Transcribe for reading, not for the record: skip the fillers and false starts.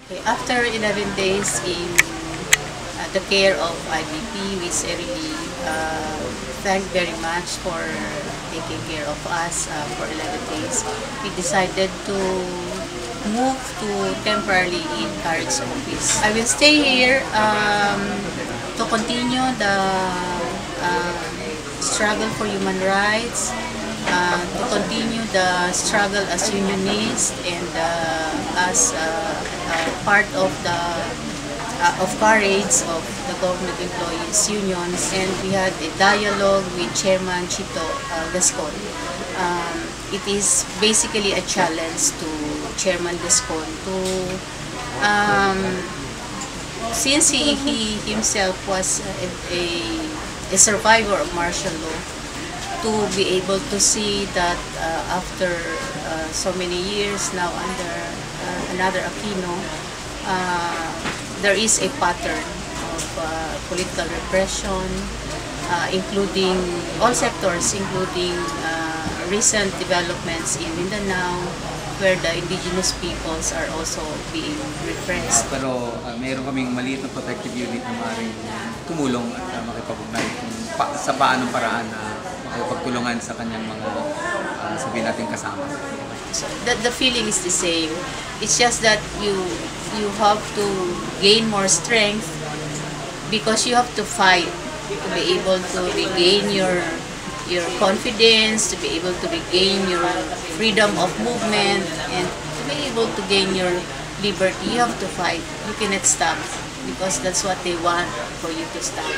Okay, after 11 days in the care of IBP, which I really thank very much for taking care of us for 11 days, we decided to move to temporarily in CAREG's office. I will stay here to continue the struggle for human rights, to continue the struggle as unionist and as part of the of CAREG, of the government employees unions, and we had a dialogue with Chairman Chito Gascon. It is basically a challenge to Chairman Gascon to since he himself was a survivor of martial law, to be able to see that after so many years now under another Aquino, there is a pattern of political repression, including all sectors, including recent developments in Mindanao, where the indigenous peoples are also being repressed. Pero mayroon kaming maliit na protective unit na maaaring tumulong at makipag-ugnay sa paanong paraan na makipagtulungan sa kanyang mga sabihin natin kasama. So the feeling is the same. It's just that you have to gain more strength because you have to fight to be able to regain your confidence, to be able to regain your freedom of movement, and to be able to gain your liberty. You have to fight. You cannot stop because that's what they want for you to stop.